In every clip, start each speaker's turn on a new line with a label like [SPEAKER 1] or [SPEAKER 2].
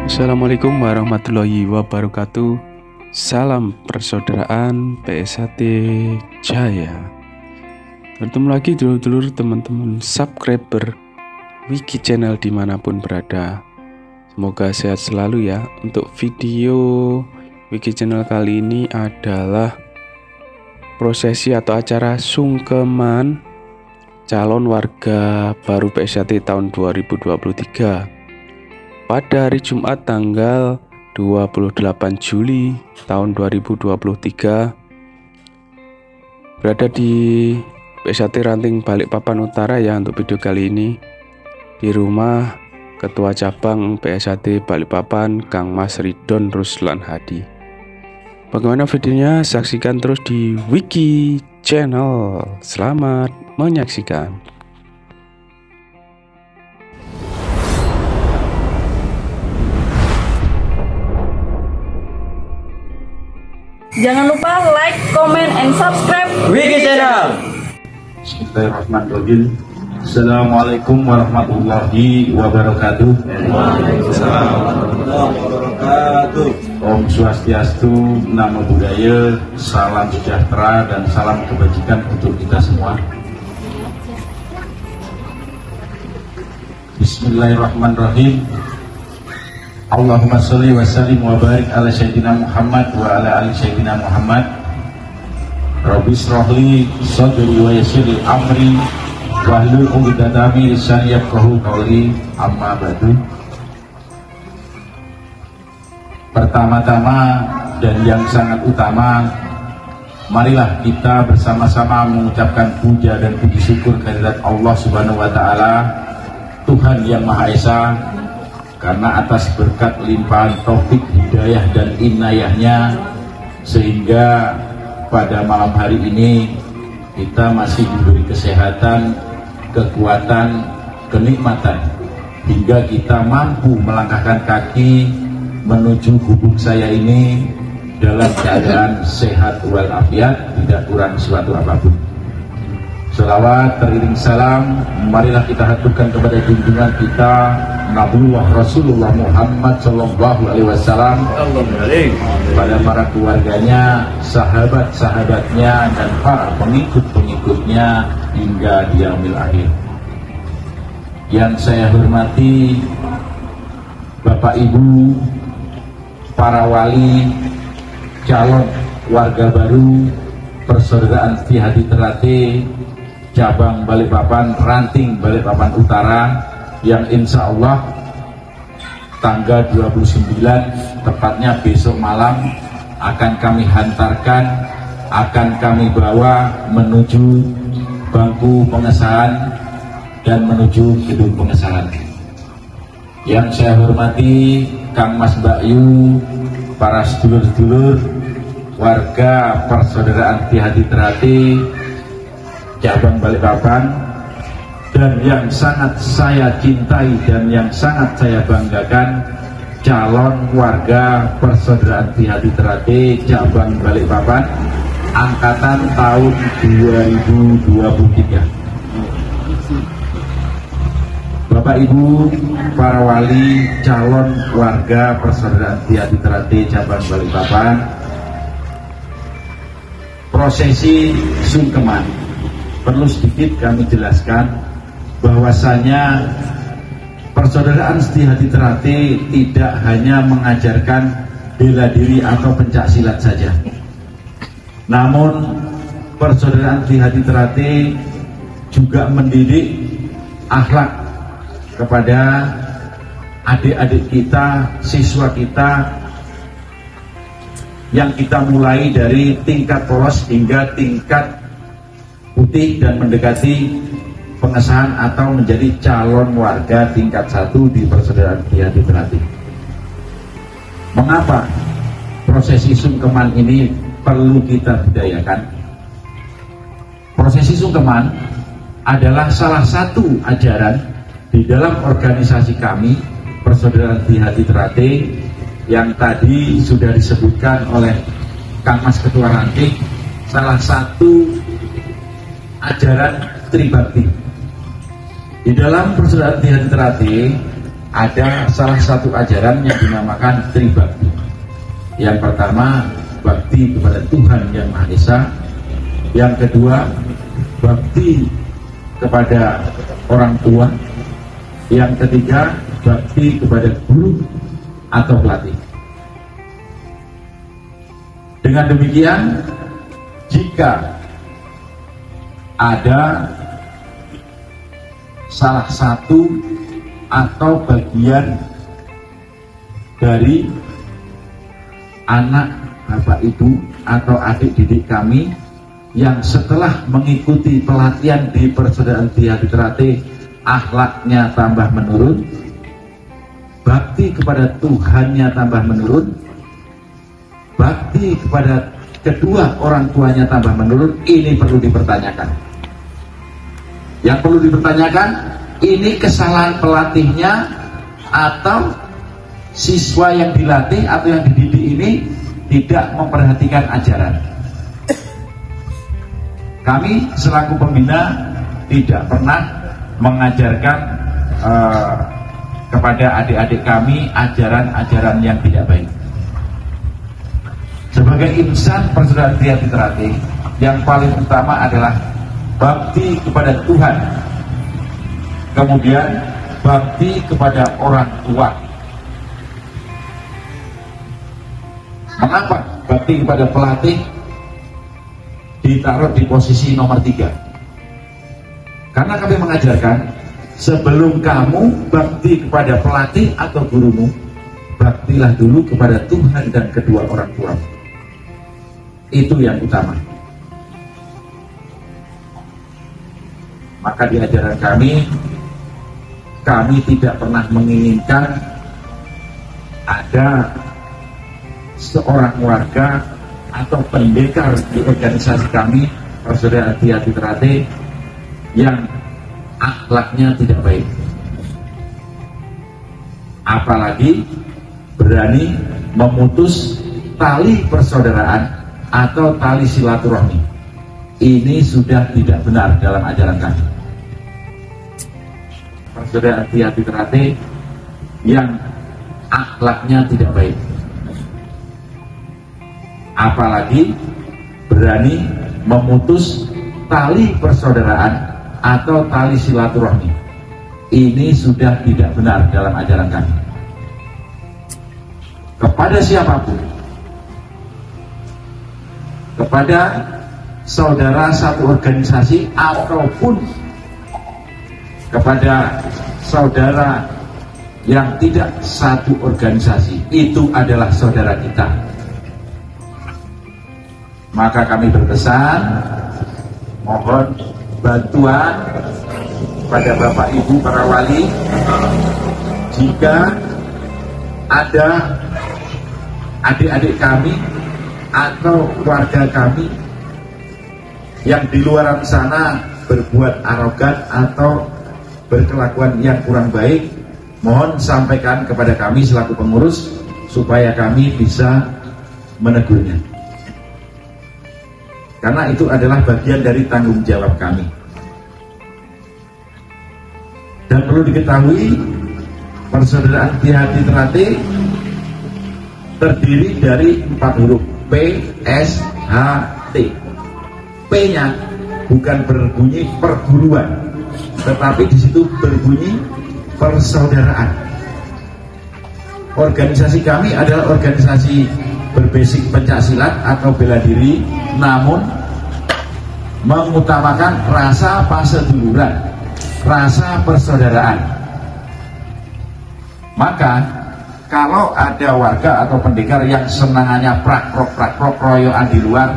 [SPEAKER 1] Assalamualaikum warahmatullahi wabarakatuh. Salam persaudaraan PSHT Jaya. Bertemu lagi dulur-dulur teman-teman subscriber Wiki Channel dimanapun berada. Semoga sehat selalu ya. Untuk video Wiki Channel kali ini adalah prosesi atau acara sungkeman calon warga baru PSHT tahun 2023 pada hari Jumat tanggal 28 Juli tahun 2023 berada di PSHT Ranting Balikpapan Utara ya. Untuk video kali ini di rumah Ketua Cabang PSHT Balikpapan Kang Mas Ridon Ruslan Hadi. Bagaimana videonya? Saksikan terus di Wiki Channel. Selamat menyaksikan.
[SPEAKER 2] Jangan lupa like, comment, and subscribe
[SPEAKER 3] Wiki Channel.
[SPEAKER 4] Bismillahirrahmanirrahim. Assalamualaikum warahmatullahi wabarakatuh. Om Swastiastu, Namo Buddhaya, salam sejahtera dan salam kebajikan untuk kita semua. Bismillahirrahmanirrahim. Allahumma sholli wa sallim wa barik ala sayyidina Muhammad wa ala ali sayyidina Muhammad. Rabbi shrahli sadri wa yassir li amri wahlul 'uqdatam min lisani yafqahu qawli. Amma ba'du. Pertama-tama dan yang sangat utama, marilah kita bersama-sama mengucapkan puja dan puji syukur kehadirat Allah Subhanahu wa taala, Tuhan yang Maha Esa, karena atas berkat limpahan taufik, hidayah dan inayahnya sehingga pada malam hari ini kita masih diberi kesehatan, kekuatan, kenikmatan hingga kita mampu melangkahkan kaki menuju gubuk saya ini dalam keadaan sehat walafiat, tidak kurang suatu apapun. Selawat teriring salam marilah kita haturkan kepada junjungan kita Nabiullah Rasulullah Muhammad Sallallahu Alaihi Wasallam, pada para keluarganya, sahabat-sahabatnya dan para pengikut-pengikutnya hingga yaumil akhir. Yang saya hormati Bapak Ibu, para wali, calon warga baru Persaudaraan Setia Hati Ternate Cabang Balikpapan Ranting Balikpapan Utara, yang insya Allah tanggal 29 tepatnya besok malam akan kami hantarkan, akan kami bawa menuju bangku pengesahan dan menuju gedung pengesahan. Yang saya hormati Kang Mas Bakyu, para sedulur-sedulur warga Persaudaraan Setia Hati Ternate Cabang Balikpapan, dan yang sangat saya cintai dan yang sangat saya banggakan, calon warga Persaudaraan Setia Hati Ternate Cabang Balikpapan angkatan tahun 2023. Bapak Ibu, para wali, calon warga Persaudaraan Setia Hati Ternate Cabang Balikpapan, prosesi sungkeman perlu sedikit kami jelaskan bahwasanya Persaudaraan Setia Hati Ternate tidak hanya mengajarkan bela diri atau pencak silat saja, namun Persaudaraan Setia Hati Ternate juga mendidik akhlak kepada adik-adik kita, siswa kita, yang kita mulai dari tingkat polos hingga tingkat putih dan mendekati pengesahan atau menjadi calon warga tingkat 1 di Persaudaraan Setia Hati Ternate. Mengapa prosesi sungkeman ini perlu kita budayakan? Prosesi sungkeman adalah salah satu ajaran di dalam organisasi kami Persaudaraan Setia Hati Ternate yang tadi sudah disebutkan oleh Kang Mas Ketua Ranting, salah satu ajaran Tribakti. Di dalam Persaudaraan Setia Hati Ternate ada salah satu ajaran yang dinamakan tribakti. Yang pertama, bakti kepada Tuhan Yang Maha Esa. Yang kedua, bakti kepada orang tua. Yang ketiga, bakti kepada guru atau pelatih. Dengan demikian, jika ada salah satu atau bagian dari anak bapak ibu atau adik didik kami yang setelah mengikuti pelatihan di Persaudaraan Hati Teratai akhlaknya tambah menurun, bakti kepada Tuhannya tambah menurun, bakti kepada kedua orang tuanya tambah menurun, ini perlu dipertanyakan. Yang perlu dipertanyakan, ini kesalahan pelatihnya atau siswa yang dilatih atau yang dididik ini tidak memperhatikan ajaran. Kami selaku pembina tidak pernah mengajarkan kepada adik-adik kami ajaran-ajaran yang tidak baik. Sebagai insan Persaudaraan Hati Teratai, yang paling utama adalah bakti kepada Tuhan, kemudian bakti kepada orang tua. Mengapa bakti kepada pelatih ditaruh di posisi nomor 3? Karena kami mengajarkan, sebelum kamu bakti kepada pelatih atau gurumu, baktilah dulu kepada Tuhan dan kedua orang tua. Itu yang utama. Maka di ajaran kami tidak pernah menginginkan ada seorang warga atau pendekar di organisasi kami Persaudaraan Hati Teratai yang akhlaknya tidak baik, apalagi berani memutus tali persaudaraan atau tali silaturahmi. Ini sudah tidak benar dalam ajaran kami. Persaudaraan Hati Teratai yang akhlaknya tidak baik, apalagi berani memutus tali persaudaraan atau tali silaturahmi. Ini sudah tidak benar dalam ajaran kami. Kepada siapapun, kepada saudara satu organisasi ataupun kepada saudara yang tidak satu organisasi, itu adalah saudara kita. Maka kami berpesan, mohon bantuan pada Bapak Ibu para wali, jika ada adik-adik kami atau keluarga kami yang di luar sana berbuat arogan atau berkelakuan yang kurang baik, mohon sampaikan kepada kami selaku pengurus supaya kami bisa menegurnya. Karena itu adalah bagian dari tanggung jawab kami. Dan perlu diketahui, Persaudaraan Hati Teratai terdiri dari 4 huruf P, S, H, T. P-nya bukan berbunyi perguruan, tetapi di situ berbunyi persaudaraan. Organisasi kami adalah organisasi berbasis pencaksilat atau bela diri, namun mengutamakan rasa paseduluran, rasa persaudaraan. Maka kalau ada warga atau pendekar yang senangannya prakrok royoan di luar,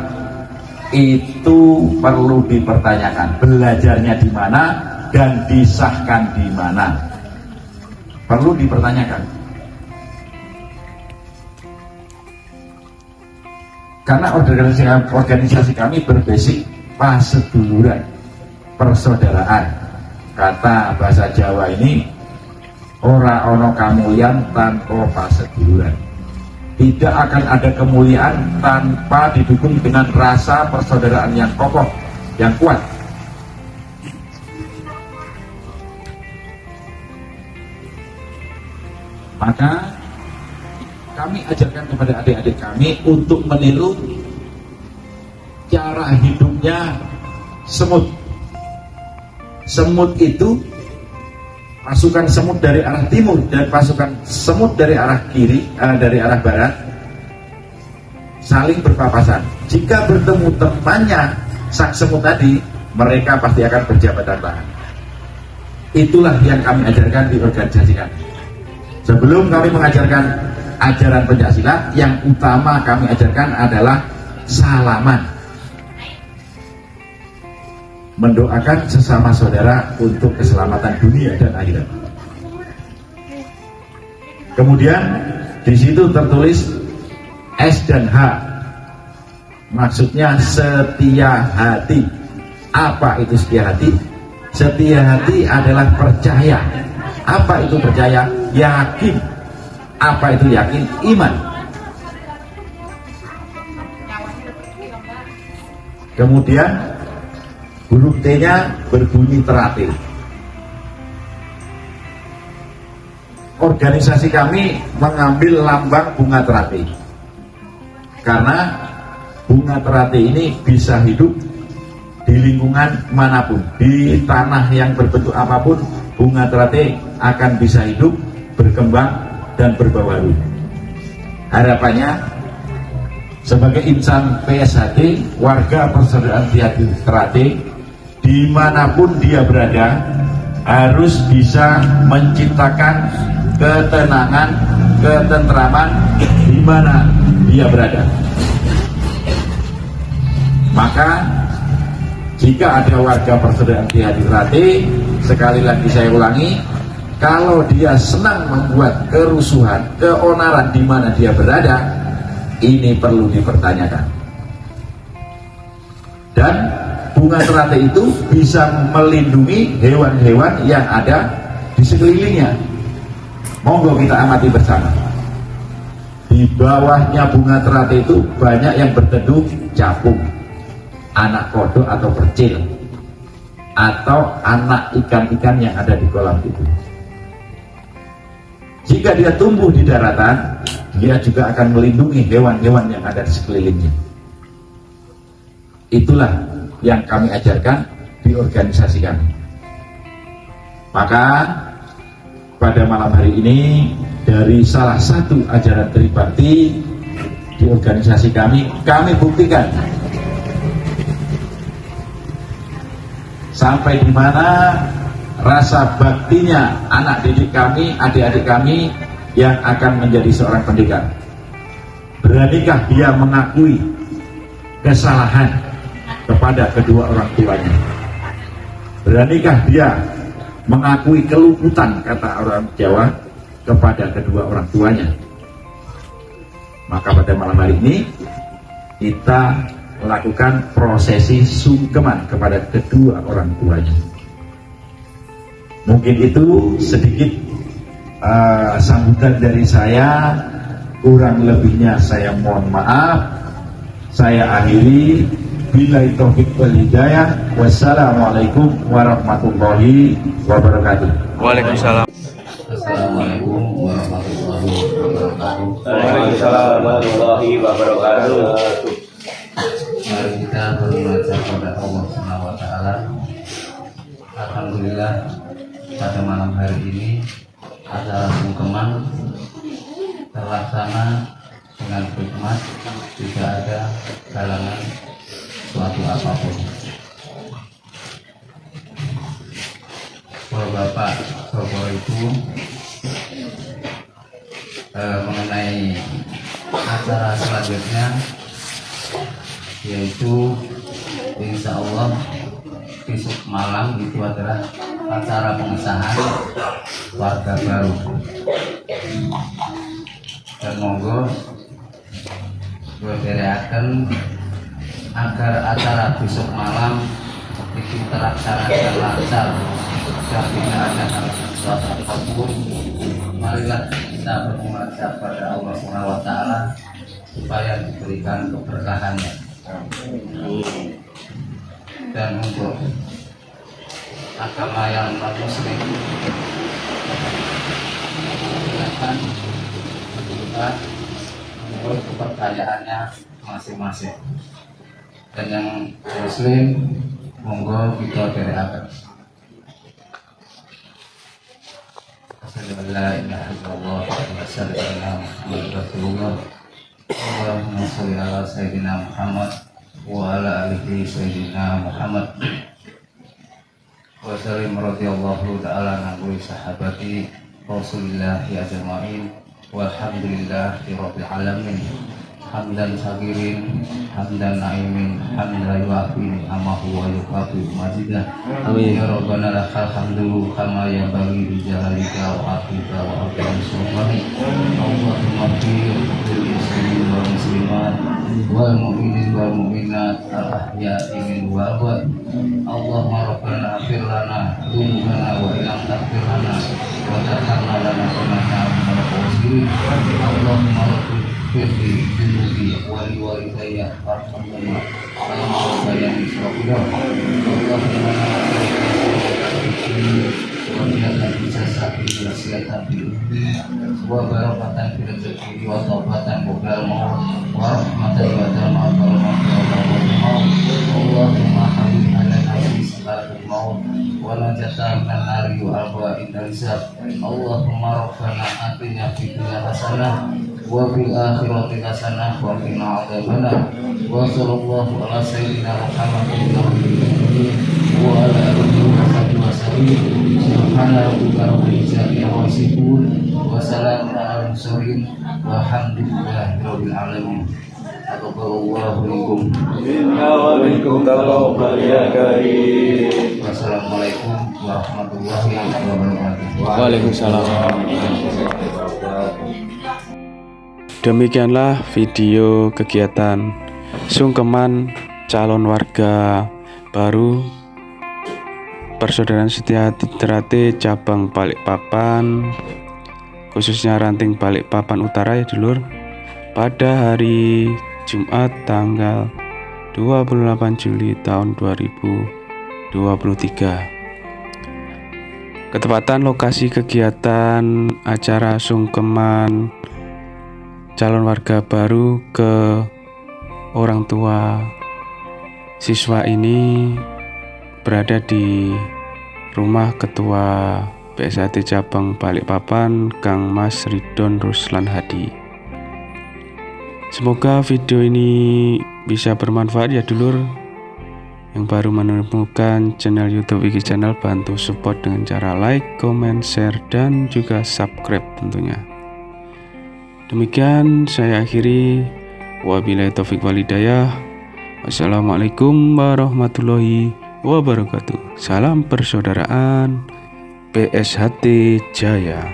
[SPEAKER 4] itu perlu dipertanyakan belajarnya di mana dan disahkan di mana. Perlu dipertanyakan. Karena organisasi kami berbasis paseduluran, persaudaraan. Kata bahasa Jawa ini, ora ono kamulyan tanpa paseduluran. Tidak akan ada kemuliaan tanpa didukung dengan rasa persaudaraan yang kokoh, yang kuat. Maka kami ajarkan kepada adik-adik kami untuk meniru cara hidupnya semut. Semut itu, pasukan semut dari arah timur dan pasukan semut dari arah kiri, dari arah barat, saling berpapasan. Jika bertemu temannya sang semut tadi, mereka pasti akan berjabatan tangan. Itulah yang kami ajarkan di organisasi kami. Sebelum kami mengajarkan ajaran Pencaksilat, yang utama kami ajarkan adalah salaman. Mendoakan sesama saudara untuk keselamatan dunia dan akhirat. Kemudian di situ tertulis S dan H. Maksudnya setia hati. Apa itu setia hati? Setia hati adalah percaya. Apa itu percaya? Yakin. Apa itu yakin? Iman. Kemudian huruf T-nya berbunyi teratil. Organisasi kami mengambil lambang bunga teratil karena bunga teratil ini bisa hidup di lingkungan manapun, di tanah yang berbentuk apapun, bunga teratil akan bisa hidup, berkembang dan berbaharu. Harapannya sebagai insan PSHT, warga persaudaraan Teratil dimanapun dia berada harus bisa menciptakan ketenangan, ketentraman di mana dia berada. Maka jika ada warga persaudaraan Teratil, sekali lagi saya ulangi, kalau dia senang membuat kerusuhan, keonaran di mana dia berada, ini perlu dipertanyakan. Dan bunga teratil itu bisa melindungi hewan-hewan yang ada di sekelilingnya. Monggo kita amati bersama. Di bawahnya bunga teratil itu banyak yang berteduh capung, anak kodok atau percil, atau anak ikan-ikan yang ada di kolam itu. Jika dia tumbuh di daratan, dia juga akan melindungi hewan-hewan yang ada di sekelilingnya. Itulah yang kami ajarkan di organisasi kami. Maka pada malam hari ini, dari salah satu ajaran Tribakti di organisasi kami buktikan sampai di mana rasa baktinya anak didik kami, adik-adik kami yang akan menjadi seorang pendidik. Beranikah dia mengakui kesalahan kepada kedua orang tuanya? Beranikah dia mengakui keluputan, kata orang Jawa, kepada kedua orang tuanya? Maka pada malam hari ini kita melakukan prosesi sungkeman kepada kedua orang tuanya. Mungkin itu sedikit sambutan dari saya. Kurang lebihnya saya mohon maaf. Saya akhiri. Billahi taufiq wal hidayah. Wassalamualaikum warahmatullahi wabarakatuh.
[SPEAKER 1] Waalaikumsalam.
[SPEAKER 3] Assalamualaikum warahmatullahi wabarakatuh.
[SPEAKER 5] Waalaikumsalam warahmatullahi wabarakatuh.
[SPEAKER 3] Mari kita berdoa kepada Allah Subhanahu wa taala. Alhamdulillah pada malam hari ini acara sungkeman terlaksana dengan hikmat, tidak ada halangan suatu apapun. Bapak, Bapak Ibu, mengenai acara selanjutnya, yaitu insya Allah besok malam itu adalah acara pengesahan warga baru. Dan monggo berdiriakan agar acara besok malam itu terlaksana dengan lancar dan tidak ada sesuatu apapun. Marilah kita bermunajat pada Allah Subhanahu wa taala supaya diberikan keberkahannya. Dan untuk agama yang non muslim, silakan silakan menurut kepercayaannya masing-masing. Dan yang muslim monggo kita derekaken. Assalamualaikum warahmatullahi wabarakatuh. Allahumma sholli ala sayyidina Muhammad wa ala alihi sayyidina Muhammad. Wa sallim radhiyallahu ta'ala an sahabati Rasulillahi ajma'in walhamdulillahi rabbil alamin. Hamdan sagirin, hamdan na'imin, hamdan yuafi ni'amahu wa yukafi majidah. Amin. Ya Rabbana lakal hamdu kama yanbaghi li jalalika wa afika wa afika sultani. Allahumma fir lil muslimin wal muslimat wal mu'minin wal mu'minat al ahya'i min wal amwat. Allahumma rabbana afir lana dhunubana wa ilam taghfir lana wa tarhamna lana kunana minal khasirin. Allahumma rabbana firli dunubi wali walidayya warhamhuma kama rabbayani shaghira. Allahumma wa bi'atan bisasati wasiatan bil wa barakatan fil rizqi wa tawbatan qabla maut wa rahmatan wa tamatan wa Allahumma habib alana fi salatil maut wa najatan min nari wa arba'in hisab. Allahumma rabbana atina fid dunya hasanah wa fil akhirati hasanah wa qina adzabannar. Wa sallallahu ala sayyidina Muhammadin wa ala alihi wa sahbihi subhana rabbika rabbil izzati amma yasifun wa salamun alal mursalin walhamdulillahi rabbil alamin. Taqabbalallahu minkum
[SPEAKER 5] Minna wa minkum taqabbal ya karim.
[SPEAKER 3] Wassalamualaikum warahmatullahi wabarakatuh.
[SPEAKER 1] Waalaikumsalam. Demikianlah video kegiatan sungkeman calon warga baru Persaudaraan Setia Terate cabang Balikpapan, khususnya Ranting Balikpapan Utara ya dulur, pada hari Jumat tanggal 28 Juli tahun 2023. Ketepatan lokasi kegiatan acara sungkeman calon warga baru ke orang tua siswa ini berada di rumah Ketua PSHT Cabang Balikpapan Kang Mas Ridon Ruslan Hadi. Semoga video ini bisa bermanfaat ya dulur. Yang baru menemukan channel YouTube Wiki Channel, bantu support dengan cara like, comment, share, dan juga subscribe tentunya. Demikian saya akhiri. Wabillahi taufiq walhidayah. Wassalamualaikum warahmatullahi wabarakatuh. Salam persaudaraan PSHT Jaya.